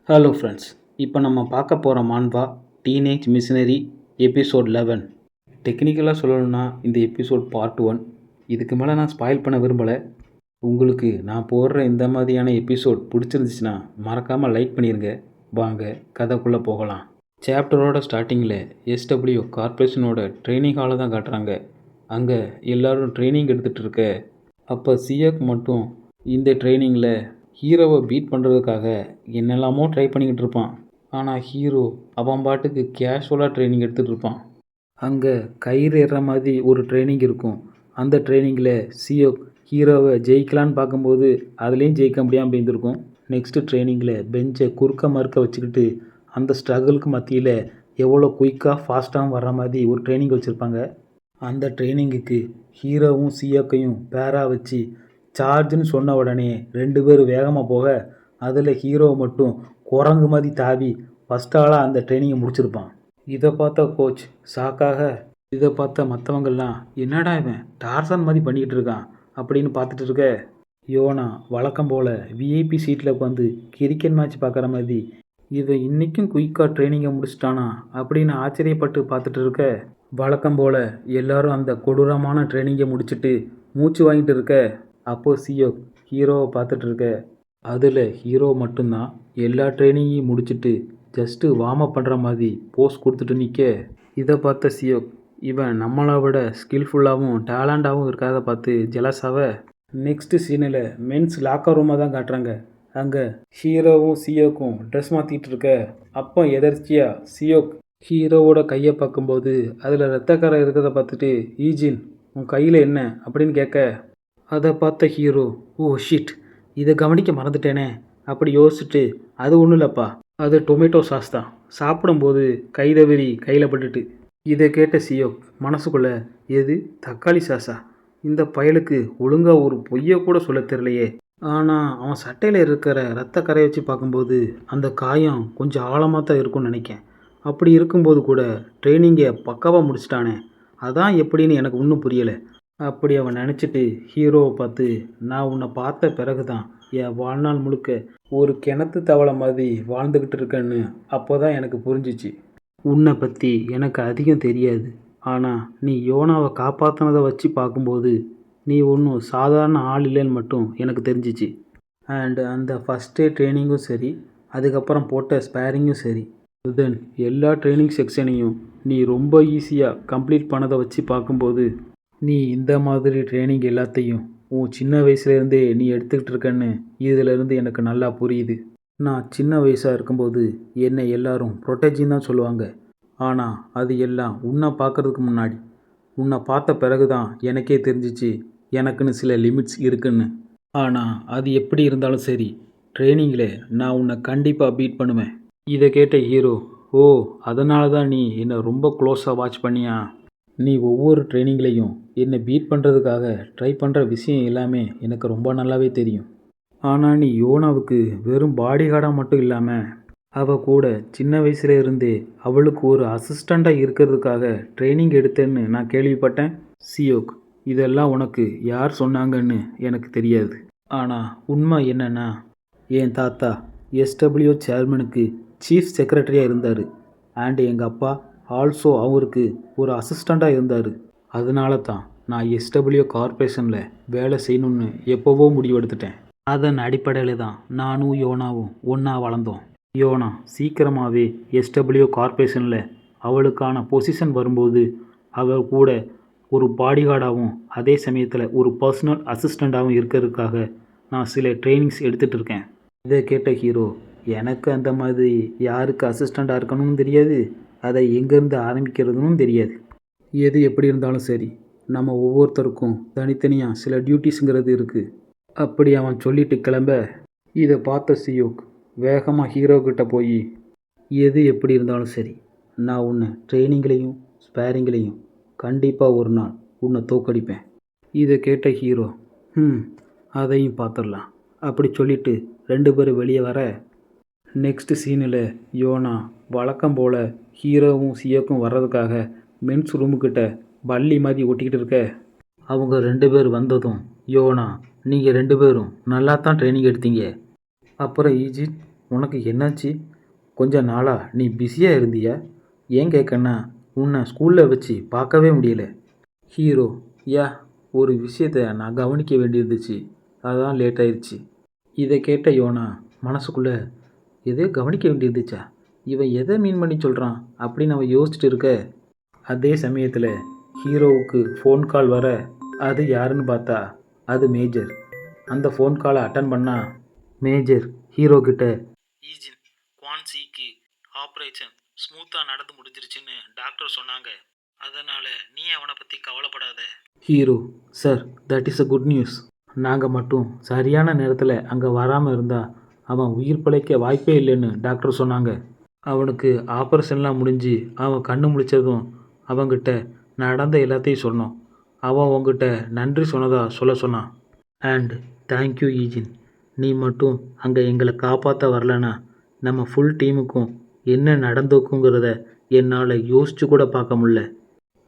Hello friends, இப்போ நம்ம பார்க்க போகிற மான்வா டீனேஜ் மிஷினரி எபிசோட் 11. டெக்னிக்கலாக சொல்லணும்னா இந்த எபிசோட் பார்ட் 1. இதுக்கு மேலே நான் ஸ்பாயில் பண்ண விரும்பலை. உங்களுக்கு நான் போடுற இந்த மாதிரியான எபிசோட் பிடிச்சிருந்துச்சுன்னா மறக்காமல் லைக் பண்ணிடுங்க. வாங்க கதைக்குள்ளே போகலாம். சாப்டரோட ஸ்டார்டிங்கில் எஸ்டபிள்யூ கார்பரேஷனோட ட்ரைனிங் ஹாலை தான் காட்டுறாங்க. அங்கே எல்லோரும் ட்ரைனிங் எடுத்துகிட்டு இருக்க. அப்போ சிஎக் மட்டும் இந்த ட்ரைனிங்கில் ஹீரோவை பீட் பண்ணுறதுக்காக என்னெல்லாமோ ட்ரை பண்ணிக்கிட்டு இருப்பான். ஆனால் ஹீரோ அவன் பாட்டுக்கு கேஷுவலாக ட்ரைனிங் எடுத்துகிட்டு இருப்பான். அங்கே கயிறு ஏறுற மாதிரி ஒரு ட்ரைனிங் இருக்கும். அந்த ட்ரைனிங்கில் சியோக் ஹீரோவை ஜெயிக்கலான்னு பார்க்கும்போது அதுலேயும் ஜெயிக்க முடியாமல் இருந்திருக்கும். நெக்ஸ்ட்டு ட்ரைனிங்கில் பெஞ்சை குறுக்க மறுக்க வச்சுக்கிட்டு அந்த ஸ்ட்ரகிளுக்கு மத்தியில் எவ்வளோ குயிக்காக ஃபாஸ்ட்டாகவும் வர்ற மாதிரி ஒரு ட்ரைனிங் வச்சுருப்பாங்க. அந்த ட்ரைனிங்குக்கு ஹீரோவும் சியோக்கையும் பேராக வச்சு சார்ஜுன்னு சொன்ன உடனே 2 பேர் வேகமாக போக அதில் ஹீரோ மட்டும் குரங்கு மாதிரி தாவி ஃபஸ்ட் ஆளாக அந்த ட்ரைனிங்கை முடிச்சிருப்பான். இதை பார்த்த கோச் ஷாக்காக, இதை பார்த்த மற்றவங்கெல்லாம் என்னடா இவன் டார்சன் மாதிரி பண்ணிக்கிட்டு இருக்கான் அப்படின்னு பார்த்துட்டு இருக்க. யோனா வழக்கம் போல் விஐபி சீட்டில் உட்காந்து கிரிக்கெட் மேட்ச் பார்க்குற மாதிரி இவன் இன்றைக்கும் குயிக்காக ட்ரைனிங்கை முடிச்சிட்டானா அப்படின்னு ஆச்சரியப்பட்டு பார்த்துட்டு இருக்க. வழக்கம் போல் எல்லோரும் அந்த கொடூரமான ட்ரைனிங்கை முடிச்சுட்டு மூச்சு வாங்கிட்டு இருக்க. அப்போது சியோக் ஹீரோவை பார்த்துட்டு இருக்க. அதில் ஹீரோ மட்டும்தான் எல்லா ட்ரைனிங்கையும் முடிச்சுட்டு ஜஸ்ட்டு வார்ம் அப் பண்ணுற மாதிரி போஸ் கொடுத்துட்டு நிற்க. இதை பார்த்த சியோக் இவன் நம்மளை விட ஸ்கில்ஃபுல்லாகவும் டேலண்டாகவும் இருக்கிறத பார்த்து ஜெலஸாக. நெக்ஸ்ட்டு சீனில் மென்ஸ் லாக்கர் ரூமை தான் காட்டுறாங்க. அங்கே ஹீரோவும் சியோக்கும் ட்ரெஸ் மாற்றிட்டு இருக்க. அப்போ எதர்ச்சியாக சியோக் ஹீரோவோட கையை பார்க்கும்போது அதில் ரத்தக்கரை இருக்கிறத பார்த்துட்டு ஈஜின் உன் கையில் என்ன அப்படின்னு கேட்க. அதை பார்த்த ஹீரோ ஓ ஷிட், இதை கவனிக்க மறந்துட்டேனே அப்படி யோசிச்சுட்டு அது ஒன்றும் இல்லைப்பா, அது டொமேட்டோ சாஸ் தான், சாப்பிடும்போது கைதவறி கையில் பட்டுட்டு. இதை கேட்ட சியோக் மனசுக்குள்ளே எது தக்காளி சாஸா, இந்த பயலுக்கு ஒழுங்காக ஒரு பொய்யை கூட சொல்ல தெரியலையே. ஆனால் அவன் சட்டையில் இருக்கிற ரத்த கரையை வச்சு பார்க்கும்போது அந்த காயம் கொஞ்சம் ஆழமாக தான் இருக்கும்னு நினைக்கேன். அப்படி இருக்கும்போது கூட ட்ரைனிங்கை பக்காவாக முடிச்சிட்டானே, அதான் எப்படின்னு எனக்கு இன்னும் புரியலை. அப்படி அவன் நினச்சிட்டு ஹீரோவை பார்த்து நான் உன்னை பார்த்த பிறகு தான் என் வாழ்நாள் முழுக்க ஒரு கிணத்து தவளை மாதிரி வாழ்ந்துக்கிட்டு இருக்கேன்னு அப்போ தான் எனக்கு புரிஞ்சிச்சு. உன்னை பற்றி எனக்கு அதிகம் தெரியாது, ஆனால் நீ யோனாவை காப்பாற்றினதை வச்சு பார்க்கும்போது நீ ஒன்றும் சாதாரண ஆள் இல்லைன்னு மட்டும் எனக்கு தெரிஞ்சிச்சு. அண்டு அந்த ஃபஸ்ட் டே ட்ரைனிங்கும் சரி, அதுக்கப்புறம் போட்ட ஸ்பேரிங்கும் சரி, தென் எல்லா ட்ரைனிங் செக்ஷனையும் நீ ரொம்ப ஈஸியாக கம்ப்ளீட் பண்ணதை வச்சு பார்க்கும்போது நீ இந்த மாதிரி ட்ரைனிங் எல்லாத்தையும் உன் சின்ன வயசுலேருந்தே நீ எடுத்துக்கிட்டு இருக்கன்னு இதிலேருந்து எனக்கு நல்லா புரியுது. நான் சின்ன வயசாக இருக்கும்போது என்னை எல்லாரும் ப்ரொட்டெக்ஷன் தான் சொல்லுவாங்க. ஆனால் அது எல்லாம் உன்னை பார்க்குறதுக்கு முன்னாடி, உன்னை பார்த்த பிறகு தான் எனக்கே தெரிஞ்சிச்சு எனக்குன்னு சில லிமிட்ஸ் இருக்குன்னு. ஆனால் அது எப்படி இருந்தாலும் சரி, ட்ரைனிங்கில் நான் உன்னை கண்டிப்பாக பீட் பண்ணுவேன். இதை கேட்ட ஹீரோ ஓ அதனால தான் நீ என்னை ரொம்ப க்ளோஸாக வாட்ச் பண்ணியா, நீ ஒவ்வொரு ட்ரைனிங்லேயும் என்னை பீட் பண்ணுறதுக்காக ட்ரை பண்ணுற விஷயம் எல்லாமே எனக்கு ரொம்ப நல்லாவே தெரியும். ஆனால் நீ யோனாவுக்கு வெறும் பாடி கார்டாக மட்டும் இல்லாமல் அவள் கூட சின்ன வயசுல இருந்தே அவளுக்கு ஒரு அசிஸ்டண்ட்டாக இருக்கிறதுக்காக ட்ரைனிங் எடுத்தேன்னு நான் கேள்விப்பட்டேன். சியோக் இதெல்லாம் உனக்கு யார் சொன்னாங்கன்னு எனக்கு தெரியாது. ஆனால் உண்மை என்னென்னா என் தாத்தா எஸ்டபிள்யூ சேர்மனுக்கு சீஃப் செக்ரட்டரியாக இருந்தார். அண்டு எங்கள் அப்பா ஆல்சோ அவருக்கு ஒரு அசிஸ்டண்ட்டாக இருந்தார். அதனால தான் நான் எஸ்டபிள்யூ கார்பரேஷனில் வேலை செய்யணும்னு எப்போவோ முடிவெடுத்துட்டேன். அதன் அடிப்படையில் தான் நானும் யோனாவும் ஒன்றா வளர்ந்தோம். யோனா சீக்கிரமாகவே எஸ்டபிள்யூ கார்பரேஷனில் அவளுக்கான பொசிஷன் வரும்போது அவள் கூட ஒரு பாடிகார்டாகவும் அதே சமயத்தில் ஒரு பர்சனல் அசிஸ்டண்ட்டாகவும் இருக்கிறதுக்காக நான் சில ட்ரைனிங்ஸ் எடுத்துகிட்டு இருக்கேன். இதை கேட்ட ஹீரோ எனக்கு அந்த மாதிரி யாருக்கு அசிஸ்டண்ட்டாக இருக்கணும்னு தெரியாது, அதை எங்கேருந்து ஆரம்பிக்கிறதுனும் தெரியாது. எது எப்படி இருந்தாலும் சரி, நம்ம ஒவ்வொருத்தருக்கும் தனித்தனியாக சில டியூட்டிஸுங்கிறது இருக்குது. அப்படி அவன் சொல்லிட்டு கிளம்ப இதை பார்த்த சியோக் வேகமாக ஹீரோக்கிட்ட போய் எது எப்படி இருந்தாலும் சரி, நான் உன்னை ட்ரைனிங்லேயும் ஸ்பேரிங்லேயும் கண்டிப்பாக ஒரு நாள் உன்னை தோக்கடிப்பேன். இதை கேட்ட ஹீரோ அதையும் பார்த்துடலாம் அப்படி சொல்லிட்டு 2 பேரும் வெளியே வர. நெக்ஸ்ட் சீனில் யோனா வழக்கம் போல் ஹீரோவும் சியோக்கும் வர்றதுக்காக மென்ஸ் ரூமுக்கிட்ட பள்ளி மாதிரி ஒட்டிக்கிட்டு இருக்க. அவங்க 2 பேர் வந்ததும் யோனா நீங்கள் 2 பேரும் நல்லா தான் ட்ரைனிங் எடுத்தீங்க, அப்புறம் ஈஜின் உனக்கு என்னாச்சு? கொஞ்ச நாளா நீ பிஸியாக இருந்தியா? ஏன் கேட்கன்னா உன்னை ஸ்கூலில் வச்சு பார்க்கவே முடியல. ஹீரோ, யா, ஒரு விஷயத்தை நான் கவனிக்க வேண்டியிருந்துச்சு, அதான் லேட் ஆயிடுச்சு. இதை கேட்ட யோனா மனசுக்குள்ளே, எதோ கவனிக்க வேண்டியிருந்துச்சா, இவன் எதை மீன் பண்ணி சொல்கிறான் அப்படின்னு அவன் யோசிச்சுட்டு இருக்க. அதே சமயத்தில் ஹீரோவுக்கு ஃபோன் கால் வர, அது யாருன்னு பார்த்தா அது மேஜர். அந்த ஃபோன் காலை அட்டன் பண்ணா மேஜர் ஹீரோ கிட்ட, ஈஜின் குவான்சிக்கு ஆப்ரேஷன் ஸ்மூத்தாக நடந்து முடிஞ்சிருச்சுன்னு டாக்டர் சொன்னாங்க, அதனால் நீ அவனை பற்றி கவலைப்படாத. Hero, sir, that is a good news. நாங்கள் மட்டும் சரியான நேரத்தில் அங்கே வராமல் இருந்தால் அவன் உயிர் பிழைக்க வாய்ப்பே இல்லைன்னு டாக்டர் சொன்னாங்க. அவனுக்கு ஆப்ரேஷன்லாம் முடிஞ்சு அவன் கண்ணு முழிச்சதும் அவங்கிட்ட நடந்த எல்லாத்தையும் சொன்னோம். அவன் உங்ககிட்ட நன்றி சொன்னதா சொல்ல சொன்னான். And thank you Eugene. நீ மட்டும் அங்கே எங்களை காப்பாற்ற வரலனா நம்ம ஃபுல் டீமுக்கும் என்ன நடந்துக்குங்கிறத என்னால் யோசிச்சு கூட பார்க்க முடியல.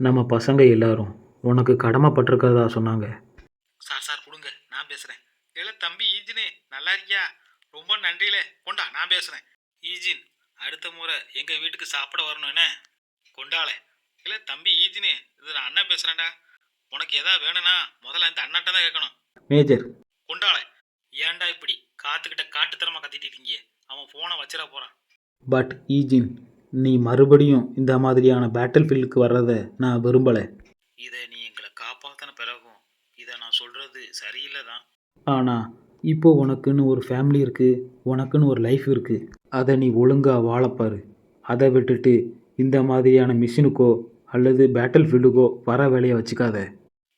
நம்ம பசங்க எல்லாரும் உனக்கு கடமைப்பட்டிருக்கிறதா சொன்னாங்க. சார் சார் கொடுங்க, நான் பேசுகிறேன். இல்லை தம்பி ஈஜினே, நல்லா இருக்கியா? ரொம்ப நன்றியில. கொண்டா, நான் பேசுகிறேன். ஈஜின், அடுத்த முறை எங்கள் வீட்டுக்கு சாப்பிட வரணும் என்ன? கொண்டாலே. இல்லை தம்பி ஈஜினே, இது நான் அண்ணன் பேசுகிறேன்டா. உனக்கு எதா வேணும்னா முதல்ல இந்த அண்ணாட்ட தான் கேட்கணும். மேஜர், கொண்டாலே. ஏன்டா இப்படி காத்துக்கிட்ட காட்டுத்தனமாக கத்திட்டு இருக்கீங்க? அவன் ஃபோனை வச்சிட போகிறான். பட் ஈஜின், நீ மறுபடியும் இந்த மாதிரியான பேட்டில் ஃபீல்டுக்கு வர்றதை நான் விரும்பலை. இதை நீ எங்களை காப்பாற்றின பிறகும் இதை நான் சொல்கிறது சரியில்லை தான். ஆனால் இப்போ உனக்குன்னு ஒரு ஃபேமிலி இருக்குது, உனக்குன்னு ஒரு லைஃப் இருக்குது. அதை நீ ஒழுங்காக வாழப்பாரு. அதை விட்டுட்டு இந்த மாதிரியான மிஷினுக்கோ அல்லது பேட்டில் ஃபீல்டுக்கோ வர வேலையை வச்சுக்காத.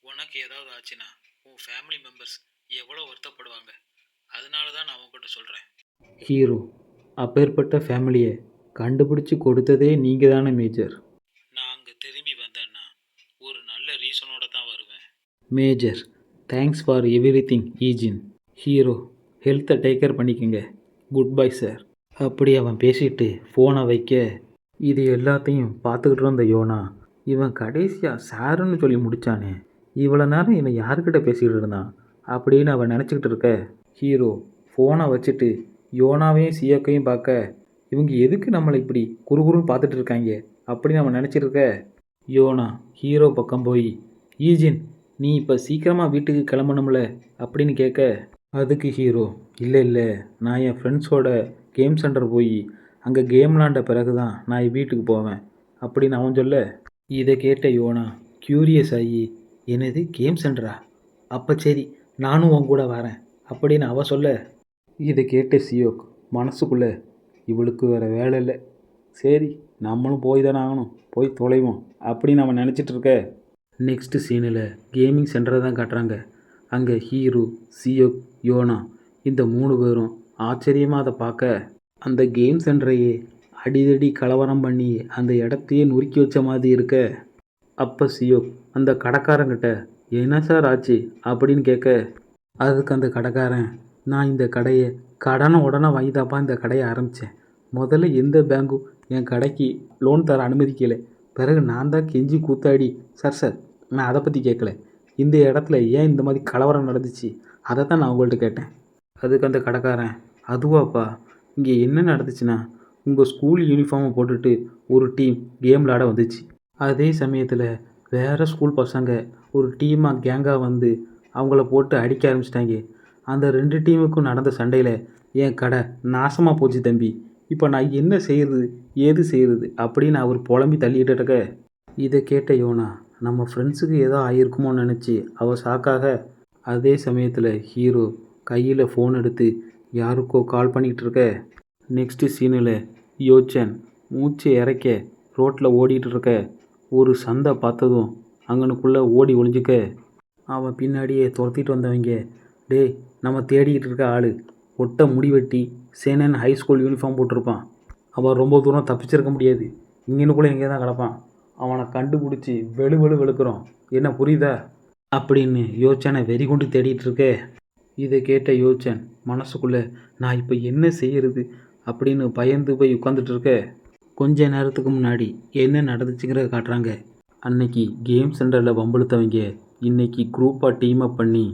உனக்கு ஏதாவது ஆச்சுன்னா உன் ஃபேமிலி மெம்பர்ஸ் எவ்வளோ வருத்தப்படுவாங்க. அதனால தான் நான் உங்ககிட்ட சொல்கிறேன். ஹீரோ, அப்பேற்பட்ட ஃபேமிலியை கண்டுபிடிச்சி கொடுத்ததே நீங்கள் தானே மேஜர். நான் அங்கே திரும்பி வந்தேன்னா ஒரு நல்ல ரீசனோட தான் வருவேன். Major, thanks for everything Eugene. Hero, ஹெல்த்தை டேக் கேர் பண்ணிக்கோங்க. Good bye sir. அப்படி அவன் பேசிட்டு ஃபோனை வைக்க, இது எல்லாத்தையும் பார்த்துக்கிட்டு இருந்த யோனா, இவன் கடைசியாக சாருன்னு சொல்லி முடித்தானே, இவ்வளோ நேரம் இவன் யாருக்கிட்ட பேசிக்கிட்டு இருந்தான் அப்படின்னு அவன் நினச்சிக்கிட்டு இருக்க. ஹீரோ ஃபோனை வச்சுட்டு யோனாவையும் சியோக்கையும் பார்க்க, இவங்க எதுக்கு நம்மளை இப்படி குறுகுறுன்னு பார்த்துட்டு இருக்காங்க அப்படின்னு அவன் நினச்சிட்டு இருக்க. யோனா ஹீரோ பக்கம் போய், ஈஜின், நீ இப்போ சீக்கிரமாக வீட்டுக்கு கிளம்பணும்ல அப்படின்னு கேட்க, அதுக்கு ஹீரோ, இல்லை, நான் என் ஃப்ரெண்ட்ஸோட கேம் சென்டர் போய் அங்கே கேம் விளாண்ட பிறகு தான் நான் என் வீட்டுக்கு போவேன் அப்படின்னு அவன் சொல்ல, இதை கேட்ட யோனா க்யூரியஸ் ஆகி, என்னது கேம் சென்டரா? அப்போ சரி, நானும் உன் கூட வரேன் அப்படின்னு அவ சொல்ல, இதை கேட்ட சியோக் மனசுக்குள்ளே, இவளுக்கு வேறு வேலை இல்லை, சரி நம்மளும் போய் தானே ஆகணும், போய் தொலைவோம் அப்படின்னு அவன் நினச்சிட்டு இருக்க. நெக்ஸ்ட் சீனில் கேமிங் சென்டரை தான் காட்டுறாங்க. அங்கே ஹீரோ, சியோக், யோனா இந்த 3 பேரும் ஆச்சரியமாக அதை பார்க்க, அந்த கேம் சென்டரையே அடிதடி கலவரம் பண்ணி அந்த இடத்தையே நொறுக்கி வச்ச மாதிரி இருக்க. அப்போ சியோக் அந்த கடைக்காரங்கிட்ட, என்ன சார் ஆச்சு அப்படின்னு கேட்க, அதுக்கு அந்த கடைக்காரன், நான் இந்த கடையை கடனை உடனே வாங்கி தாப்பா இந்த கடையை ஆரம்பித்தேன். முதல்ல எந்த பேங்க்கும் என் கடைக்கு லோன் தர அனுமதிக்கலை. பிறகு நான் தான் கெஞ்சி கூத்தாடி, சார் நான் அதை பற்றி கேட்கல, இந்த இடத்துல ஏன் இந்த மாதிரி கலவரம் நடந்துச்சு அதை தான் நான் உங்கள்கிட்ட கேட்டேன். அதுக்கு அந்த கடைக்காரன், அதுவாப்பா, இங்கே என்ன நடந்துச்சுன்னா, உங்கள் ஸ்கூல் யூனிஃபார்மை போட்டுட்டு ஒரு டீம் கேம் விளாட வந்துச்சு. அதே சமயத்தில் வேறு ஸ்கூல் பசங்க ஒரு டீமாக கேங்காக வந்து அவங்கள போட்டு அடிக்க ஆரம்பிச்சிட்டாங்க. அந்த 2 டீமுக்கும் நடந்த சண்டையில் என் கடை நாசமாக போச்சு தம்பி. இப்போ நான் என்ன செய்கிறது, ஏது செய்கிறது அப்படின்னு அவர் புலம்பி தள்ளிட்டு இருக்க. இதை கேட்ட யோனா, நம்ம ஃப்ரெண்ட்ஸுக்கு ஏதோ ஆகிருக்குமோன்னு நினச்சி அவள் ஷாக்காக. அதே சமயத்தில் ஹீரோ கையில் ஃபோன் எடுத்து யாருக்கோ கால் பண்ணிகிட்டு இருக்க. நெக்ஸ்ட்டு சீனில் யோச்சன் மூச்சு இறைக்க ரோட்டில் ஓடிட்டு இருக்க. ஒரு சந்தை பார்த்ததும் அங்கனுக்குள்ளே ஓடி ஒளிஞ்சிக்க, அவன் பின்னாடியே துரத்திட்டு வந்தவங்க, டேய், நம்ம தேடிக்கிட்டு இருக்க ஆள் ஒட்ட முடிவெட்டி சேனன் ஹை ஸ்கூல் யூனிஃபார்ம் போட்டிருப்பான். அவன் ரொம்ப தூரம் தப்பிச்சிருக்க முடியாது, இங்கனுக்குள்ளே எங்கே தான் கிடப்பான். அவனை கண்டுபிடிச்சி வெளுக்கிறோம், என்ன புரியுதா அப்படின்னு யோச்சனை வெறி கொண்டு தேடிட்டு இருக்க. இதை கேட்ட யோச்சன் மனசுக்குள்ளே, நான் இப்போ என்ன செய்கிறது அப்படின்னு பயந்து போய் உட்காந்துட்டு இருக்க. கொஞ்ச நேரத்துக்கு முன்னாடி என்ன நடந்துச்சுங்கிறத காட்டுறாங்க. அன்னைக்கு கேம் சென்டரில் வம்பிழுத்தவங்க இன்னைக்கு குரூப்பாக டீம் அப் பண்ணி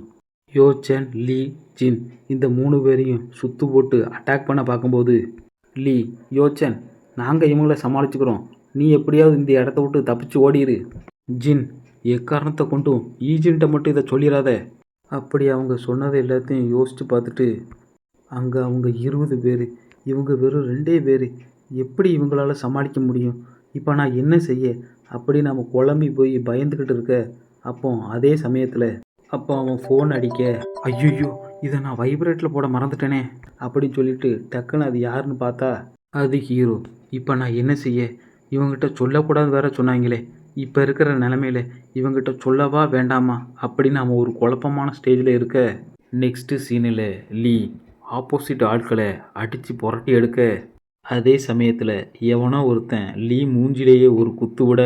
யோச்சன், லீ, ஜின் இந்த 3 பேரையும் சுத்து போட்டு அட்டாக் பண்ண பார்க்கும்போது லீ, யோச்சன் நாங்கள் இவங்கள சமாளிச்சுக்கிறோம், நீ எப்படியாவது இந்த இடத்த விட்டு தப்பிச்சு ஓடிரு. ஜின், எக்காரணத்தை கொண்டும் ஈஜின்ட்ட மட்டும் இதை சொல்லிடாத. அப்படி அவங்க சொன்னதை எல்லாத்தையும் யோசித்து பார்த்துட்டு அங்கே அவங்க 20 பேர், இவங்க வெறும் 2 பேர், எப்படி இவங்களால சமாளிக்க முடியும், இப்போ நான் என்ன செய்ய அப்படி நம்ம குழம்பி போய் பயந்துக்கிட்டு இருக்க. அப்போ அதே சமயத்தில் அப்போ அவன் ஃபோன் அடிக்க, ஐயோ இதை நான் வைப்ரேட்டில் போட மறந்துட்டேனே அப்படின்னு சொல்லிட்டு டக்குன்னு அது யாருன்னு பார்த்தா அது ஹீரோ. இப்போ நான் என்ன செய்ய, இவங்ககிட்ட சொல்லக்கூடாது வேற சொன்னாங்களே, இப்போ இருக்கிற நிலமையில இவங்ககிட்ட சொல்லவா வேண்டாமா அப்படின்னு அவன் ஒரு குழப்பமான ஸ்டேஜில் இருக்க. நெக்ஸ்ட்டு சீனில் லீ ஆப்போசிட் ஆட்களை அடித்து புரட்டி எடுக்க, அதே சமயத்தில் எவனோ ஒருத்தன் லீ மூஞ்சிலேயே ஒரு குத்து விட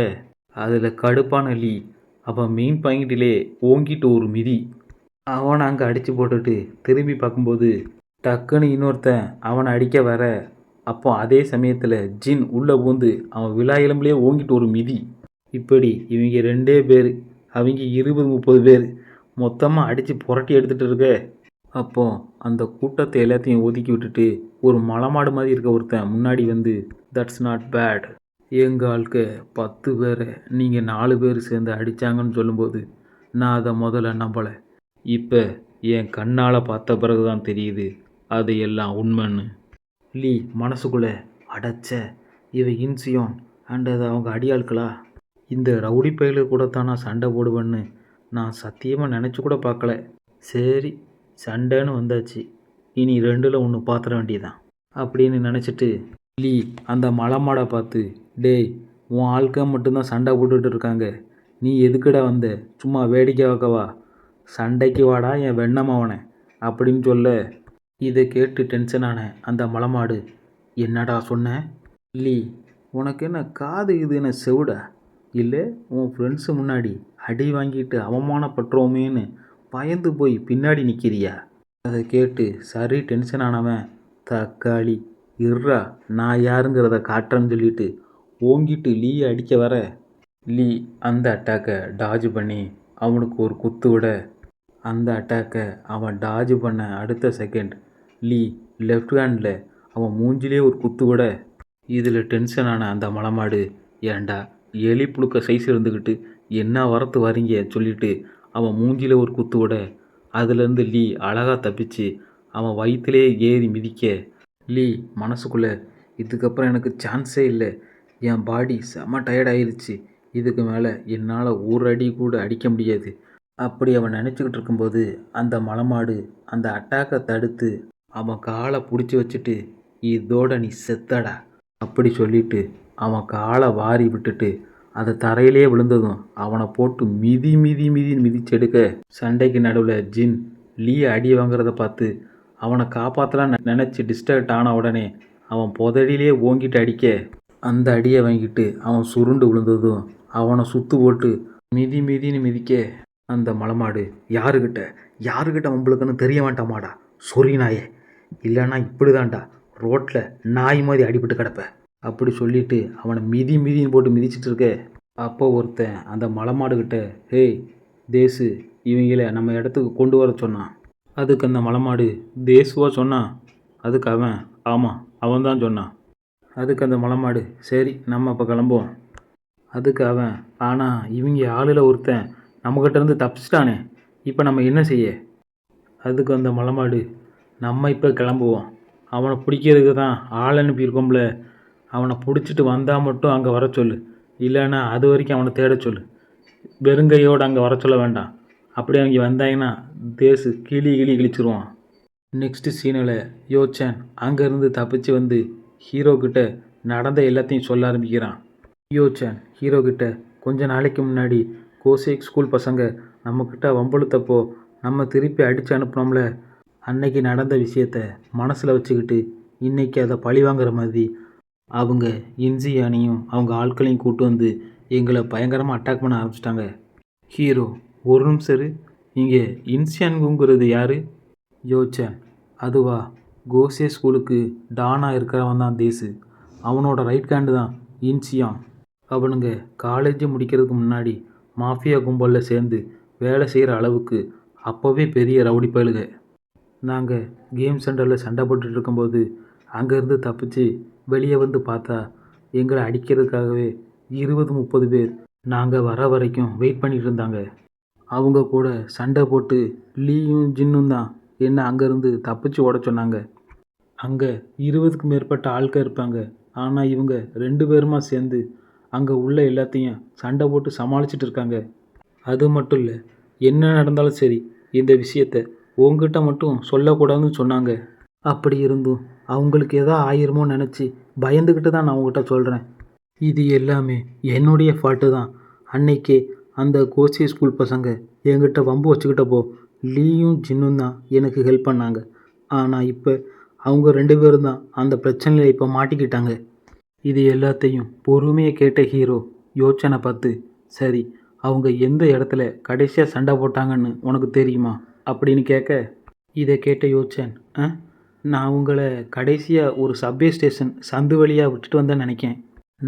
அதில் கடுப்பான லீ அவன் மெயின் பாயிண்டிலே ஓங்கிட்டு ஒரு மிதி. அவனை அங்கே அடித்து போட்டுட்டு திரும்பி பார்க்கும்போது டக்குன்னு இன்னொருத்தன் அவனை அடிக்க வர, அப்போ அதே சமயத்தில் ஜின் உள்ளே பூந்து அவன் விழா எலும்புலேயே ஓங்கிட்டு ஒரு மிதி. இப்படி இவங்க 2 பேர், அவங்க 20-30 பேர் மொத்தமாக அடித்து புரட்டி எடுத்துகிட்டு இருக்க. அப்போ அந்த கூட்டத்தை எல்லாத்தையும் ஒதுக்கி விட்டுட்டு ஒரு மலைமாடு மாதிரி இருக்க ஒருத்தன் முன்னாடி வந்து, தட்ஸ் நாட் பேட், எங்கள் ஆளுக்க 10 பேரை நீங்கள் 4 பேர் சேர்ந்து அடித்தாங்கன்னு சொல்லும்போது நான் அதை முதல்ல நம்பலை, இப்போ என் கண்ணால் பார்த்த பிறகு தான் தெரியுது அது எல்லாம் உண்மைன்னு. லீ மனசுக்குள்ளே அடைச்ச இவ இன்சியோன் அண்ட் அது அவங்க அடியாட்களா, இந்த ரவுடி பயில கூட தான் நான் சண்டை போடுவேன்னு நான் சத்தியமாக நினச்சி கூட பார்க்கல. சரி சண்டைன்னு வந்தாச்சு, இனி 2ல் 1 பாத்திர வேண்டியதான் அப்படின்னு நினச்சிட்டு லீ அந்த மலை மாடை பார்த்து, டேய் உன் ஆட்கள் மட்டும்தான் சண்டை போட்டுட்டு இருக்காங்க, நீ எதுக்குடா வந்த, சும்மா வேடிக்கை பார்க்கவா, சண்டைக்கு வாடா என் வெண்ணமாவனை அப்படின்னு சொல்ல. இதை கேட்டு டென்ஷனான அந்த மலைமாடு, என்னடா சொன்ன லீ, உனக்கு என்ன காது இது என்ன செவுடா, இல்லை உன் ஃப்ரெண்ட்ஸு முன்னாடி அடி வாங்கிட்டு அவமானப்பட்டுறோமேன்னு பயந்து போய் பின்னாடி நிற்கிறியா. அதை கேட்டு சரி டென்ஷன் ஆனவன், தக்காளி இர்றா நான் யாருங்கிறத காட்டுறேன்னு சொல்லிட்டு ஓங்கிட்டு லீ அடிக்க வர, லீ அந்த அட்டாக்கை டாஜ் பண்ணி அவனுக்கு ஒரு குத்து விட, அந்த அட்டாக்கை அவன் டாஜ் பண்ண அடுத்த செகண்ட் லீ லெஃப்ட் ஹேண்டில் அவன் மூஞ்சிலே ஒரு குத்து விட. இதில் டென்ஷனான அந்த மலைமாடு, ஏண்டா எலி புழுக்க சைஸ் இருந்துக்கிட்டு என்ன வரத்து வரீங்க சொல்லிட்டு அவன் மூஞ்சில ஒரு குத்து விட, அதுலேருந்து லீ அழகாக தப்பிச்சு அவன் வயிற்றுலே ஏறி மிதிக்க. லீ மனசுக்குள்ளே, இதுக்கப்புறம் எனக்கு சான்ஸே இல்லை, என் பாடி செம டயர்ட் ஆயிடுச்சு, இதுக்கு மேலே என்னால் ஒரு அடி கூட அடிக்க முடியாது அப்படி அவன் நினச்சிக்கிட்டு இருக்கும்போது அந்த மலைமாடு அந்த அட்டாக்கை தடுத்து அவன் காலை பிடிச்சி வச்சுட்டு, இதோட நீ செத்தடா அப்படி சொல்லிட்டு அவன் காலை வாரி விட்டுட்டு அதை தரையிலே விழுந்ததும் அவனை போட்டு மிதி மிதி மிதி மிதிச்செடுக்க. சண்டைக்கு நடுவில் ஜின் லீ அடி வாங்குறத பார்த்து அவனை காப்பாற்றலாம் நினச்சி டிஸ்டர்ட் ஆன உடனே அவன் புதடியிலே ஓங்கிட்டு அடிக்க, அந்த அடியை வாங்கிட்டு அவன் சுருண்டு விழுந்ததும் அவனை சுற்று போட்டு மிதி மிதின்னு மிதிக்க. அந்த மலைமாடு, யாருக்கிட்ட உங்களுக்குன்னு தெரிய வேண்டாமாடா சொறி நாயே, இல்லைன்னா இப்படி தான்டா ரோட்டில் நாய் மாதிரி அடிபட்டு கிடப்ப அப்படி சொல்லிட்டு அவனை மிதி மிதின்னு போட்டு மிதிச்சிட்டு இருக்க. அப்போ ஒருத்தன் அந்த மலைமாடுகிட்ட, ஹேய் தேசு, இவங்கள நம்ம இடத்துக்கு கொண்டு வர சொன்னான். அதுக்கு அந்த மலைமாடு, தேசுவா சொன்னான். அதுக்கு அவன், ஆமாம் அவன் தான் சொன்னான். அதுக்கு அந்த மலைமாடு, சரி நம்ம இப்போ கிளம்புவோம். அதுக்கு அவன், ஆனால் இவங்க ஆளில் ஒருத்தன் நம்மக்கிட்ட இருந்து தப்பிச்சிட்டானே, இப்போ நம்ம என்ன செய்ய. அதுக்கு அந்த மலைமாடு, நம்ம இப்போ கிளம்புவோம், அவனை பிடிக்கிறதுக்கு தான் ஆள் அனுப்பியிருக்கோம்ல, அவனை பிடிச்சிட்டு வந்தால் மட்டும் அங்கே வர சொல்லு, இல்லைன்னா அது வரைக்கும் அவனை தேட சொல்லு, வெறுங்கையோடு அங்கே வர சொல்ல வேண்டாம், அப்படி அவங்க வந்தாங்கன்னா தேசு கிழிச்சிருவான். நெக்ஸ்ட்டு சீனில் யோச்சன் அங்கேருந்து தப்பிச்சு வந்து ஹீரோக்கிட்ட நடந்த எல்லாத்தையும் சொல்ல ஆரம்பிக்கிறான். யோச்சன் ஹீரோக்கிட்ட, கொஞ்ச நாளைக்கு முன்னாடி கோசேக் ஸ்கூல் பசங்க நம்மக்கிட்ட வம்பளுத்தப்போ நம்ம திருப்பி அடித்து அனுப்புனோம்ல, அன்னைக்கு நடந்த விஷயத்த மனசில் வச்சுக்கிட்டு இன்றைக்கி அதை பழி வாங்குற மாதிரி அவங்க இன்சியானையும் அவங்க ஆட்களையும் கூட்டு வந்து எங்களை பயங்கரமாக அட்டாக் பண்ண ஆரம்பிச்சிட்டாங்க. ஹீரோ, ஒரு நிமிஷம் இரு, இங்கே இன்சியான்குங்கிறது யார். யோச்சன், அதுவா, கோசே ஸ்கூலுக்கு டானாக இருக்கிறவன் தான் தேசு, அவனோட ரைட் ஹேண்டு தான் இன்சியான். அவனுங்க காலேஜ் முடிக்கிறதுக்கு முன்னாடி மாஃபியா கும்பலில் சேர்ந்து வேலை செய்கிற அளவுக்கு அப்போவே பெரிய ரவுடி பயலுக. நாங்கள் கேம் சென்டரில் சண்டை போட்டுட்டு இருக்கும்போது அங்கேருந்து தப்பிச்சு வெளியே வந்து பார்த்தா எங்களை அடிக்கிறதுக்காகவே 20-30 பேர் நாங்கள் வர வரைக்கும் வெயிட் பண்ணிட்டு இருந்தாங்க. அவங்க கூட சண்டை போட்டு லீயும் ஜின்னும் தான் என்னை அங்கேருந்து தப்பிச்சு ஓட சொன்னாங்க. அங்கே 20க்கும் மேற்பட்ட ஆட்கள் இருப்பாங்க. ஆனால் இவங்க 2 பேருமா சேர்ந்து அங்கே உள்ள எல்லாத்தையும் சண்டை போட்டு சமாளிச்சிட்டு இருக்காங்க. அது மட்டும் இல்லை, என்ன நடந்தாலும் சரி இந்த விஷயத்த உங்ககிட்ட மட்டும் சொல்லக்கூடாதுன்னு சொன்னாங்க. அப்படி இருந்தும் அவங்களுக்கு எதா ஆயிருமோ நினச்சி பயந்துக்கிட்டு தான் நான் உங்ககிட்ட சொல்கிறேன். இது எல்லாமே என்னுடைய ஃபால்ட்டு தான். அன்னைக்கே அந்த கோச்சி ஸ்கூல் பசங்க என்கிட்ட வம்பு வச்சுக்கிட்டப்போ லீயும் ஜின்னும் தான் எனக்கு ஹெல்ப் பண்ணாங்க. ஆனால் இப்போ அவங்க 2 பேரும் தான் அந்த பிரச்சனையில் இப்போ மாட்டிக்கிட்டாங்க. இது எல்லாத்தையும் பொறுமையாக கேட்ட ஹீரோ யோசனை பார்த்து, சரி அவங்க எந்த இடத்துல கடைசியாக சண்டை போட்டாங்கன்னு உனக்கு தெரியுமா அப்படின்னு கேட்க, இதை கேட்ட யோசன், நான் உங்களை கடைசியாக ஒரு சப்வே ஸ்டேஷன் சந்து வழியாக விட்டுட்டு வந்தேன்னு நினைக்கேன்.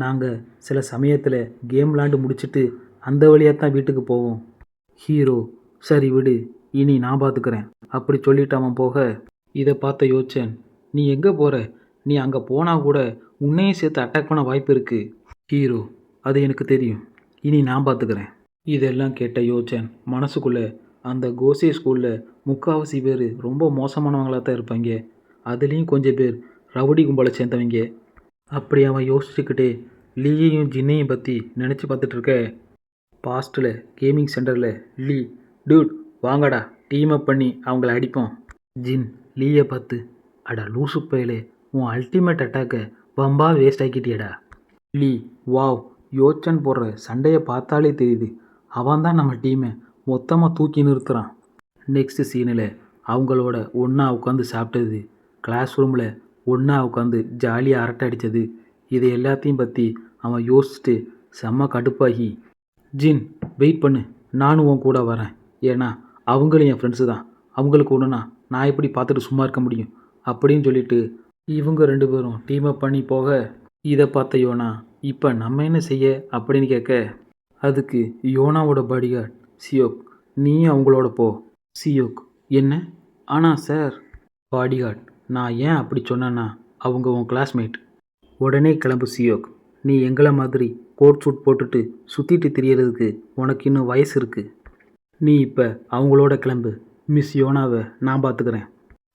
நாங்கள் சில சமயத்தில் கேம் விளாண்டு முடிச்சுட்டு அந்த வழியாக தான் வீட்டுக்கு போவோம். ஹீரோ, சரி விடு, இனி நான் பார்த்துக்கிறேன் அப்படி சொல்லிட்டு அவன் போக, இதை பார்த்த யோசன், நீ எங்கே போகிற? நீ அங்கே போனால் கூட உன்னையும் சேர்த்து அட்டாக் பண்ண வாய்ப்பு இருக்குது. ஹீரோ, அது எனக்கு தெரியும், இனி நான் பார்த்துக்கிறேன். இதெல்லாம் கேட்ட யோசன் மனசுக்குள்ளே, அந்த கோசே ஸ்கூலில் முக்கால்வாசி பேர் ரொம்ப மோசமானவங்களாக தான் இருப்பாங்க. அதுலேயும் கொஞ்சம் பேர் ரவுடி கும்பலை சேர்ந்தவங்க. அப்படி அவன் யோசிச்சுக்கிட்டே லீயையும் ஜின்னையும் பற்றி நினச்சி பார்த்துட்டு இருக்க. பாஸ்ட்டில் கேமிங் சென்டரில் லீ, டூட் வாங்கடா டீம் அப் பண்ணி அவங்கள அடிப்போம். ஜின் லீயை பார்த்து, அடா லூசு பயலே, உன் அல்டிமேட் அட்டாக்கை வம்பா வேஸ்ட் ஆக்கிட்டியடா. லீ, வாவ், யோசன் போடுற சண்டையை பார்த்தாலே தெரியுது, அவன் தான் நம்ம டீமை மொத்தமாக தூக்கி நிறுத்துகிறான். நெக்ஸ்ட் சீனில் அவங்களோட ஒன்றா உட்காந்து சாப்பிட்டது, கிளாஸ் ரூமில் ஒன்றா உட்காந்து ஜாலியாக அரட்டை அடித்தது, இது எல்லாத்தையும் பற்றி அவன் யோசிச்சுட்டு செம்ம கடுப்பாகி, ஜின் வெயிட் பண்ணு, நானும் உன் கூட வரேன். ஏன்னா அவங்களும் என் ஃப்ரெண்ட்ஸு தான், அவங்களுக்கு ஒன்றுனா நான் எப்படி பார்த்துட்டு சும்மா இருக்க முடியும் அப்படின்னு சொல்லிட்டு இவங்க 2 பேரும் டீம் அப் பண்ணி போக, இதை பார்த்த யோனா, இப்போ நம்ம என்ன செய்ய அப்படின்னு கேட்க, அதுக்கு யோனாவோட பாடிகார்ட் சியோக், நீயும் அவங்களோட போ. சியோக், என்ன? ஆனால் சார். பாடிகார்ட், நான் ஏன் அப்படி சொன்னேன்னா அவங்க உன் கிளாஸ்மேட். உடனே கிளம்பு சியோக், நீ எங்களை மாதிரி கோட் சூட் போட்டுட்டு சுற்றிட்டு திரியறதுக்கு உனக்கு இன்னும் வயசு இருக்குது. நீ இப்போ அவங்களோட கிளம்பு, மிஸ் யோனாவை நான் பார்த்துக்கிறேன்.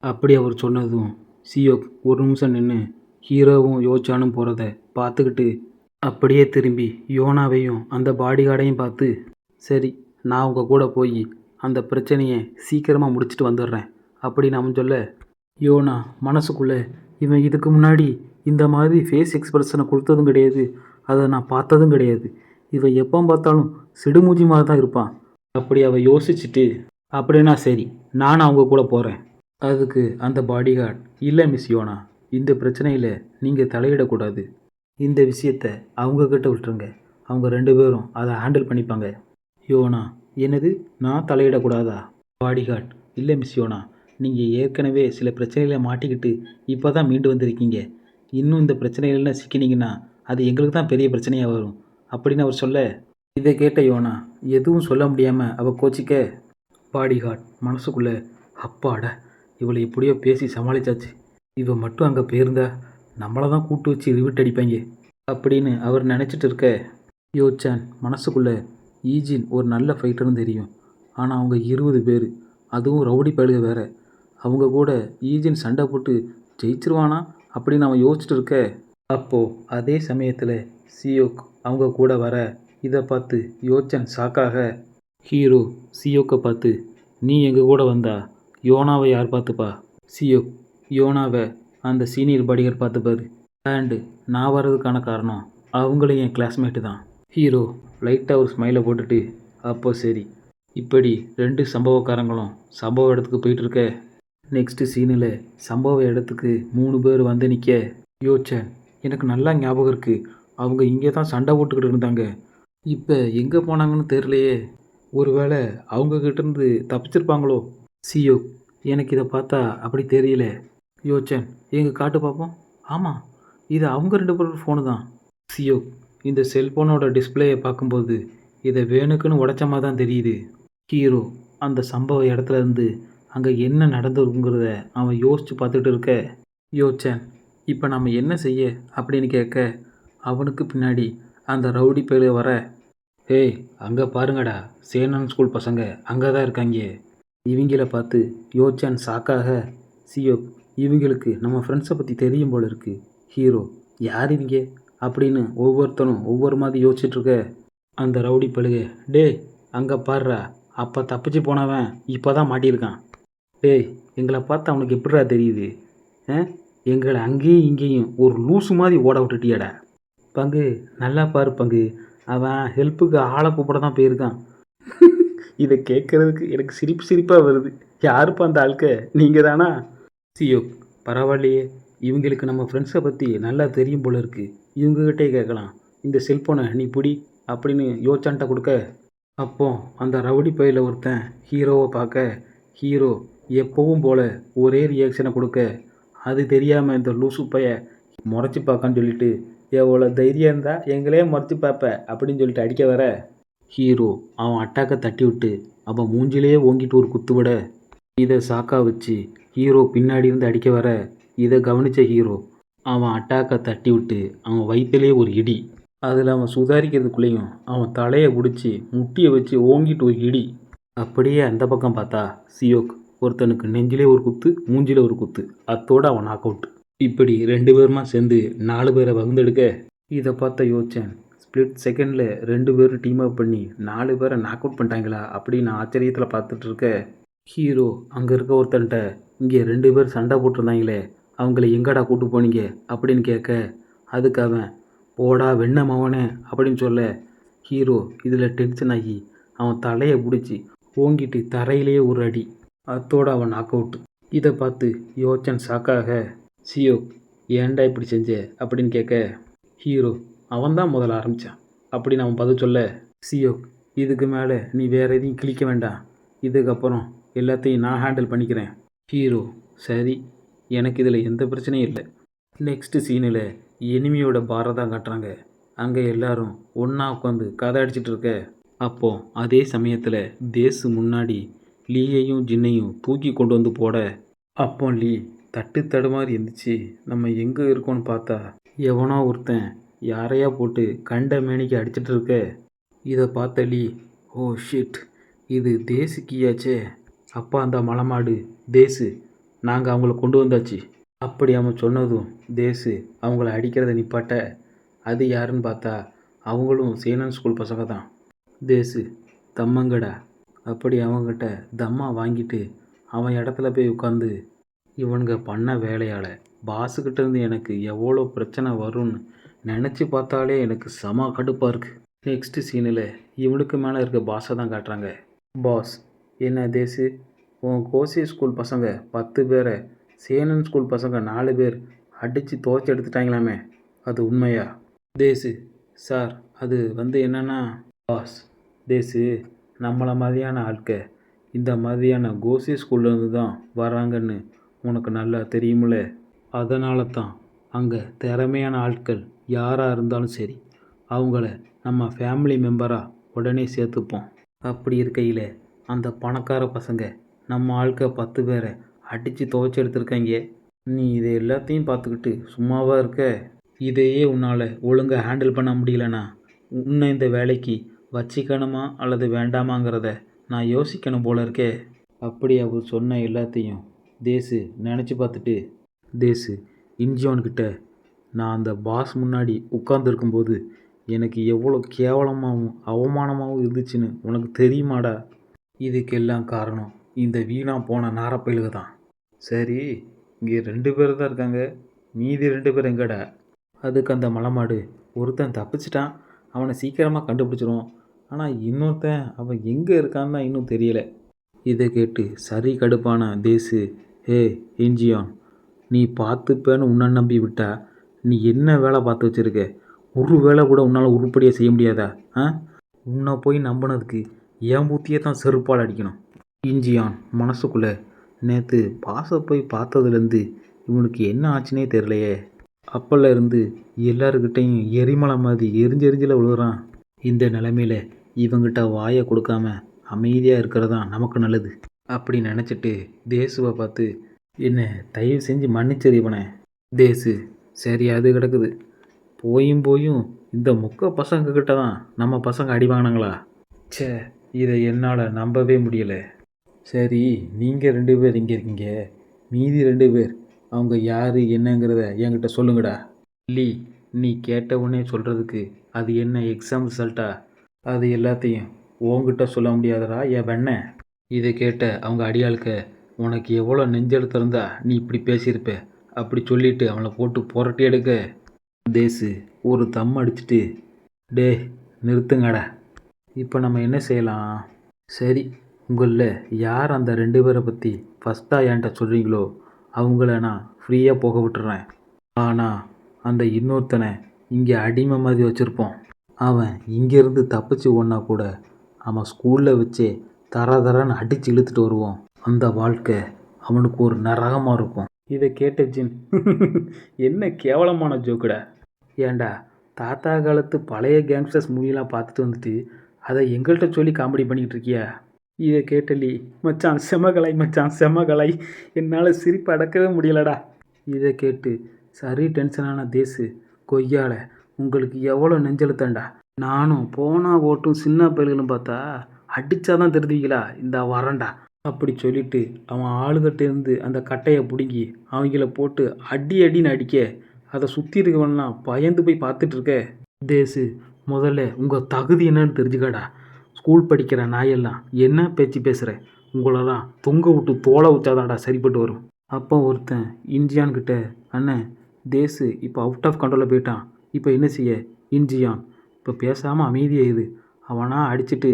அப்படி அவர் சொன்னதும் சியோக் ஒரு நிமிஷம் நின்று ஹீரோவும் யோசானும் போகிறத பார்த்துக்கிட்டு அப்படியே திரும்பி யோனாவையும் அந்த பாடிகார்டையும் பார்த்து, சரி நான் அவங்க கூட போய் அந்த பிரச்சனையை சீக்கிரமாக முடிச்சுட்டு வந்துடுறேன் அப்படின்னு அவன் சொல்ல, யோனா மனசுக்குள்ளே, இவன் இதுக்கு முன்னாடி இந்த மாதிரி ஃபேஸ் எக்ஸ்பிரஷனை கொடுத்ததும் கிடையாது, அதை நான் பார்த்ததும் கிடையாது, இவன் எப்போ பார்த்தாலும் சிடுமூஞ்சி மாதிரி தான் இருப்பான். அப்படி அவள் யோசிச்சுட்டு, அப்படின்னா சரி நான் அவங்க கூட போகிறேன். அதுக்கு அந்த பாடிகார்ட், இல்லை மிஸ் யோனா, இந்த பிரச்சனையில் நீங்கள் தலையிடக்கூடாது, இந்த விஷயத்தை அவங்கக்கிட்ட விட்டுருங்க, அவங்க 2 பேரும் அதை ஹேண்டில் பண்ணிப்பாங்க. யோனா, என்னது நான் தலையிடக்கூடாதா? பாடிகார்ட், இல்லை மிஸ் யோனா, நீங்கள் ஏற்கனவே சில பிரச்சனையில் மாட்டிக்கிட்டு இப்போ தான் மீண்டு வந்திருக்கீங்க, இன்னும் இந்த பிரச்சனைகள்லாம் சிக்கினீங்கன்னா அது எங்களுக்கு தான் பெரிய பிரச்சனையாக வரும் அப்படின்னு அவர் சொல்ல, இதை கேட்ட யோனா எதுவும் சொல்ல முடியாமல் அவள் கோச்சிக்க, பாடிகார்ட் மனசுக்குள்ளே, அப்பாடா இவளை எப்படியோ பேசி சமாளித்தாச்சு, இவன் மட்டும் அங்கே போயிருந்தா நம்மளை தான் கூட்டு வச்சு ரிவிட் அடிப்பாங்க அப்படின்னு அவர் நினச்சிட்டு இருக்க. யோசான் மனசுக்குள்ளே, ஈஜின் ஒரு நல்ல ஃபைட்டர்னு தெரியும், ஆனால் அவங்க 20 பேர், அதுவும் ரவுடி பயலுக வேற, அவங்க கூட ஈஜின் சண்டை போட்டு ஜெயிச்சிருவானா அப்படின்னு அவன் யோசிச்சுட்டு இருக்க. அப்போது அதே சமயத்தில் சியோக் அவங்க கூட வர, இதை பார்த்து யோசன் ஷாக்காக, ஹீரோ சியோக்கை பார்த்து, நீ எங்கள் கூட வந்தா யோனாவை யார் பார்த்துப்பா? சியோக், யோனாவை அந்த சீனியர் பாடிகார்ட் பார்த்துப்பாரு, அண்டு நான் வர்றதுக்கான காரணம் அவங்களும் என் கிளாஸ்மேட்டு தான். ஹீரோ லைட்டாக ஒரு ஸ்மைலை போட்டுட்டு, அப்போ சரி, இப்படி 2 சம்பவக்காரங்களும் சம்பவ இடத்துக்கு போயிட்டுருக்க. நெக்ஸ்ட்டு சீனில் சம்பவ இடத்துக்கு 3 பேர் வந்து நிற்க. யோசன், எனக்கு நல்லா ஞாபகம் இருக்குது, அவங்க இங்கே தான் சண்டை போட்டுக்கிட்டு இருந்தாங்க, இப்போ எங்கே போனாங்கன்னு தெரியலையே, ஒருவேளை அவங்கக்கிட்டேருந்து தப்பிச்சிருப்பாங்களோ? சியோக், எனக்கு இதை பார்த்தா அப்படி தெரியல. யோசன், எங்கே காட்டு பார்ப்போம். ஆமாம், இது அவங்க 2 பேரோட ஃபோனு தான். சியோக், இந்த செல்ஃபோனோட டிஸ்பிளேயை பார்க்கும்போது இதை வேணுக்குன்னு உடைச்ச மாதிரி தான் தெரியுது. ஹீரோ, அந்த சம்பவ இடத்துல இருந்து அங்கே என்ன நடந்திருக்குங்கிறத அவன் யோசித்து பார்த்துட்டு இருக்க, யோசிச்சேன் இப்போ நம்ம என்ன செய்ய அப்படின்னு கேட்க, அவனுக்கு பின்னாடி அந்த ரவுடி பேர் வர, ஏய் அங்கே பாருங்கடா, சேனன் ஸ்கூல் பசங்க அங்கே தான் இருக்காங்க. இவங்கள பார்த்து யோச்சான் சாக்காக, சியோ இவங்களுக்கு நம்ம ஃப்ரெண்ட்ஸை பற்றி தெரியும் போல இருக்கு. ஹீரோ யார் இவங்க அப்படின்னு ஒவ்வொருத்தனும் ஒவ்வொரு மாதிரி யோசிச்சுட்ருக்க, அந்த ரவுடி பழுக, டேய் அங்கே பாடுறா, அப்போ தப்பிச்சு போனவன் இப்போ தான் மாட்டியிருக்கான். டேய் எங்களை பார்த்து அவனுக்கு எப்படிடா தெரியுது? எங்களை அங்கேயும் இங்கேயும் ஒரு லூசு மாதிரி ஓட விட்டுட்டியாடா. பங்கு நல்லா பாரு பங்கு, அவன் ஹெல்ப்புக்கு ஆளை கூப்பிட தான் போயிருக்கான். இதை கேட்குறதுக்கு எனக்கு சிரிப்பாக வருது. யாருப்பா அந்த ஆளுக்க? நீங்கள் தானா? சியோ பரவாயில்லையே, இவங்களுக்கு நம்ம ஃப்ரெண்ட்ஸை பற்றி நல்லா தெரியும் போல இருக்கு, இவங்ககிட்டே கேட்கலாம். இந்த செல்ஃபோனை நீ பிடி அப்படின்னு யோச்சான்ட்ட கொடுக்க, அப்போ அந்த ரவுடி பையில் ஒருத்தன் ஹீரோவை பார்க்க, ஹீரோ எப்பவும் போல் ஒரே ரியாக்ஷனை கொடுக்க, அது தெரியாமல் இந்த லூசு பைய முறைச்சி பார்க்கான்னு சொல்லிட்டு, எவ்வளோ தைரியம் இருந்தால் எங்களே முறைச்சி பார்ப்ப அப்படின்னு சொல்லிட்டு அடிக்க வர, ஹீரோ அவன் அட்டாக்கை தட்டி விட்டு அவன் மூஞ்சிலே ஓங்கிட்டு ஒரு குத்து விட, இதை சாக்கா வச்சு ஹீரோ பின்னாடி இருந்து அடிக்க வர, இதை கவனித்த ஹீரோ அவன் அட்டாக்கை தட்டி விட்டு அவன் வயிற்றுலே ஒரு இடி. அதில் அவன் சுதாரிக்கிறதுக்குள்ளேயும் அவன் தலையை பிடிச்சி முட்டியை வச்சு ஓங்கிட்டு ஒரு இடி. அப்படியே அந்த பக்கம் பார்த்தா சியோக் ஒருத்தனுக்கு நெஞ்சிலே ஒரு குத்து, மூஞ்சிலே ஒரு குத்து, அத்தோடு அவன் நாக் அவுட். இப்படி 2 பேருமா சேர்ந்து 4 பேரை வகுந்தெடுக்க, இதை பார்த்த யோசிச்சேன், ஸ்ப்ளிட் செகண்டில் 2 பேரும் டீம் அப் பண்ணி 4 பேரை நாக் அவுட் பண்ணிட்டாங்களா அப்படின்னு ஆச்சரியத்தில் பார்த்துட்டு இருக்க, ஹீரோ அங்கே இருக்க ஒருத்தன்ட்ட, இங்கே 2 பேர் சண்டை போட்டிருந்தாங்களே அவங்கள எங்கடா கூட்டு போனீங்க அப்படின்னு கேட்க, அதுக்கு அவன் போடா வெண்ண மவனே அப்படின்னு சொல்ல, ஹீரோ இதில் டென்ஷன் ஆகி அவன் தலையை பிடிச்சி ஓங்கிட்டு தரையிலேயே ஒரு அடி, அத்தோடு அவன் நாக் அவுட். இதை பார்த்து யோச்சன் சாக்காக, சியோ ஏன்டா இப்படி செஞ்ச அப்படின்னு கேட்க, ஹீரோ அவன்தான் முதல்ல ஆரம்பித்தான் அப்படின்னு அவன் பதில் சொல்ல, சியோ இதுக்கு மேலே நீ வேறு எதையும் கிழிக்க வேண்டாம், இதுக்கப்புறம் எல்லாத்தையும் நான் ஹேண்டில் பண்ணிக்கிறேன். ஹீரோ சரி, எனக்கு இதில் எந்த பிரச்சனையும் இல்லை. நெக்ஸ்ட்டு சீனில் எனிமியோட பாரை தான் காட்டுறாங்க. அங்கே எல்லாரும் ஒன்றா உட்காந்து கதை அடிச்சிட்டு இருக்க, அப்போ அதே சமயத்தில் தேசு முன்னாடி லீயையும் ஜின்னையும் தூக்கி கொண்டு வந்து போட, அப்போ லீ தட்டு தடுமாறி இருந்துச்சு. நம்ம எங்கே இருக்கோன்னு பார்த்தா எவனோ ஒருத்தன் யாரையா போட்டு கண்ட மேனிக்கு அடிச்சிட்டு இருக்க. இதை பார்த்த லீ, ஓ ஷிட், இது தேசு கீயாச்சே. அப்பா அந்த மலைமாடு தேசு, நாங்கள் அவங்கள கொண்டு வந்தாச்சு அப்படி அவன் சொன்னதும் தேசு அவங்கள அடிக்கிறத நிப்பாட்ட, அது யாருன்னு பார்த்தா அவங்களும் சேனன் ஸ்கூல் பசங்க தான். தேசு தம்மங்கடா அப்படி அவங்ககிட்ட தம்மா வாங்கிட்டு அவன் இடத்துல போய் உட்காந்து, இவனுங்க பண்ண வேலையால் பாஸுக்கிட்ட இருந்து எனக்கு எவ்வளோ பிரச்சனை வரும்னு நினச்சி பார்த்தாலே எனக்கு செம கடுப்பாக இருக்குது. நெக்ஸ்ட்டு சீனில் இவனுக்கு மேலே இருக்க பாஸை தான் காட்டுறாங்க. பாஸ், என்ன தேசு, உன் கோசி ஸ்கூல் பசங்க 10 பேரை சேனன் ஸ்கூல் பசங்க 4 பேர் அடித்து துவைச்சி எடுத்துட்டாங்களாமே, அது உண்மையா? தேசு, சார் அது என்னன்னா பாஸ், தேசு நம்மளை மாதிரியான ஆட்க இந்த மாதிரியான கோசி ஸ்கூல்லேருந்து தான் வராங்கன்னு உனக்கு நல்லா தெரியுமில்ல, அதனால தான் அங்கே திறமையான ஆட்கள் யாராக இருந்தாலும் சரி அவங்கள நம்ம ஃபேமிலி மெம்பராக உடனே சேர்த்துப்போம். அப்படி இருக்கையில் அந்த பணக்கார பசங்க நம்ம ஆட்க 10 பேரை அடித்து துவைச்சி எடுத்திருக்காங்க. நீ இதை எல்லாத்தையும் பார்த்துக்கிட்டு சும்மாவா இருக்க? இதையே உன்னால் ஒழுங்காக ஹேண்டில் பண்ண முடியலனா உன்னை இந்த வேலைக்கு வச்சிக்கணுமா அல்லது வேண்டாமாங்கிறத நான் யோசிக்கணும் போல இருக்கே. அப்படி அவர் சொன்ன எல்லாத்தையும் தேசு நினச்சி பார்த்துட்டு, தேசு இன்ஜியோன்கிட்ட, நான் அந்த பாஸ் முன்னாடி உட்கார்ந்துருக்கும்போது எனக்கு எவ்வளோ கேவலமாகவும் அவமானமாகவும் இருந்துச்சுன்னு உனக்கு தெரியுமாடா? இதுக்கெல்லாம் காரணம் இந்த வீணா போன நாரப்பயிலுக தான். சரி, இங்கே 2 பேர் தான் இருக்காங்க, மீதி 2 பேர் எங்கடா? அதுக்கு அந்த மலைமாடு, ஒருத்தன் தப்பிச்சிட்டான், அவனை சீக்கிரமாக கண்டுபிடிச்சிரும், ஆனால் இன்னொருத்தன் அவன் எங்கே இருக்கான்னு தான் இன்னும் தெரியலை. இதை கேட்டு சரி கடுப்பான தேசு, ஹே இன்ஜியான், நீ பார்த்துப்பேன்னு உன்னை நம்பி விட்டா நீ என்ன வேலை பார்த்து வச்சுருக்க? ஒரு வேலை கூட உன்னால் உருப்படியாக செய்ய முடியாதா? உன்னை போய் நம்பினதுக்கு என் புத்தியை தான் செருப்பால் அடிக்கணும். இன்ஜியான் மனசுக்குள்ளே, நேற்று பாசை போய் பார்த்ததுலேருந்து இவனுக்கு என்ன ஆச்சுன்னே தெரியலையே, அப்போல்லாம் இருந்து எல்லாருக்கிட்டையும் எரிமலை மாதிரி எரிஞ்செரிஞ்சில் விழுகிறான். இந்த நிலைமையில் இவங்கிட்ட வாயை கொடுக்காம அமைதியாக இருக்கிறது தான் நமக்கு நல்லது அப்படி நினச்சிட்டு தேசுவை பார்த்து என்ன தயவு செஞ்சு மன்னிச்சது இவனை. தேசு சரி அது கிடக்குது. போயும் போயும் இந்த முக்க பசங்க கிட்ட தான் நம்ம பசங்க அடி வாங்கினாங்களா? ச்சே, இதை என்னால் நம்பவே முடியலை. சரி, நீங்கள் 2 பேர் இங்கே இருக்கீங்க. மீதி 2 பேர் அவங்க யார் என்னங்கிறத என்கிட்ட சொல்லுங்கடா. லீ, நீ கேட்ட உடனே சொல்கிறதுக்கு அது என்ன எக்ஸாம் ரிசல்ட்டா? அது எல்லாத்தையும் உன்கிட்ட சொல்ல முடியாதடா என் வெண்ண. இதை கேட்ட அவங்க அடியாளுக்க உனக்கு எவ்வளோ நெஞ்செழுத்து இருந்தா நீ இப்படி பேசியிருப்ப அப்படி சொல்லிட்டு அவனை போட்டு புரட்டி எடுக்க தேசு ஒரு தம் அடிச்சிட்டு டே நிறுத்துங்கடா. இப்போ நம்ம என்ன செய்யலாம்? சரி, உங்களில் யார் அந்த 2 பேரை பற்றி ஃபஸ்ட்டாக என்கிட்ட சொல்கிறீங்களோ அவங்கள நான் ஃப்ரீயாக போக விட்டுறேன். ஆனால் அந்த இன்னொருத்தனை இங்கே அடிமை மாதிரி வச்சுருப்போம். அவன் இங்கேருந்து தப்பிச்சு ஓடினா கூட அவன் ஸ்கூலில் வச்சே தரன்னு அடித்து இழுத்துட்டு வருவோம். அந்த வாழ்க்கை அவனுக்கு ஒரு நரகமாக இருக்கும். இதை கேட்ட ஜின் என்ன கேவலமான ஜோக்குடா. ஏண்டா தாத்தா காலத்து பழைய கேங்ஸ்டர்ஸ் மூவிலாம் பார்த்துட்டு வந்துட்டு அதை எங்கள்கிட்ட சொல்லி காமெடி பண்ணிக்கிட்டு இருக்கியா? இதை கேட்டலி மச்சான் செமகலை மச்சான் செமகலை, என்னால் சிரிப்பு அடக்கவே முடியலடா. இதை கேட்டு சரி டென்ஷனான தேசு கொய்யால உங்களுக்கு எவ்வளோ நெஞ்செழுத்தண்டா. நானும் போனா ஓட்டும் சின்ன பயல்களும் பார்த்தா அடித்தாதான் தெரிஞ்சுவீங்களா இந்த வரண்டா அப்படி சொல்லிட்டு அவன் ஆளுகிட்ட இருந்து அந்த கட்டையை பிடுங்கி அவங்கள போட்டு அடி அடின்னு அடிக்க அதை சுற்றி இருக்கவன்லாம் பயந்து போய் பார்த்துட்டு இருக்க. தேசு முதல்ல உங்கள் தகுதி என்னன்னு தெரிஞ்சுக்கடா. ஸ்கூல் படிக்கிற நாயெல்லாம் என்ன பேச்சு பேசுகிற? உங்களெல்லாம் தொங்க விட்டு தோலை ஊற்றாதாடா சரிப்பட்டு வரும். அப்போ ஒருத்தன் இந்தியான்கிட்ட அண்ணன் தேசு இப்போ அவுட் ஆஃப் கண்ட்ரோலில் போயிட்டான், இப்போ என்ன செய்ய? இந்தியான் இப்போ பேசாமல் அமைதியாயிரு. அவனா அடிச்சுட்டு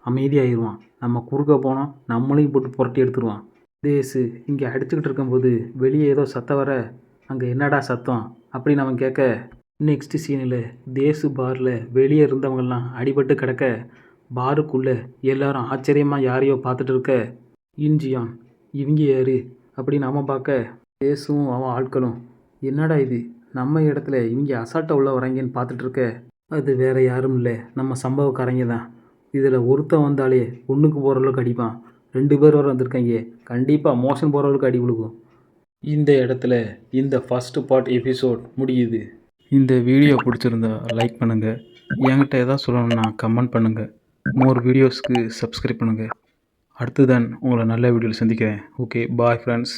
அமைதியாகிடுவான். நம்ம குறுக்க போனோம் நம்மளையும் போட்டு புரட்டி எடுத்துருவான். தேசு இங்கே அடிச்சுக்கிட்டு இருக்கும்போது வெளியே ஏதோ சத்தம் வர அங்கே என்னடா சத்தம் அப்படின்னு அவன் கேட்க நெக்ஸ்ட் சீனில் தேசு பாரில் வெளியே இருந்தவங்கெல்லாம் அடிபட்டு கிடக்க பாருக்குள்ளே எல்லாரும் ஆச்சரியமாக யாரையோ பார்த்துட்டு இருக்க இன்ஜியான் இவங்க யாரு அப்படின்னு அவன் பார்க்க தேசுவும் அவன் ஆட்களும் என்னடா இது நம்ம இடத்துல இவங்க அசால்ட்டாக உள்ள வராங்கன்னு பார்த்துட்டு இருக்க. அது வேறு யாரும் இல்லை, நம்ம சம்பவக்காரங்க தான். இதில் ஒருத்தன் வந்தாலே ஒன்றுக்கு போகிற அளவுக்கு அடிப்பான். 2 பேர் வர வந்திருக்காங்க, கண்டிப்பாக மோஷன் போகிற அளவுக்கு அடி விழுகும். இந்த இடத்துல இந்த ஃபஸ்ட்டு பார்ட் எபிசோட் முடியுது. இந்த வீடியோ பிடிச்சிருந்தா லைக் பண்ணுங்கள். என்கிட்ட எதாவது சொல்லணும்னா கமெண்ட் பண்ணுங்கள். மோர் வீடியோஸ்க்கு சப்ஸ்கிரைப் பண்ணுங்கள். அடுத்து தான் உங்களை நல்ல வீடியோவில் சந்திக்கிறேன். Okay, bye friends.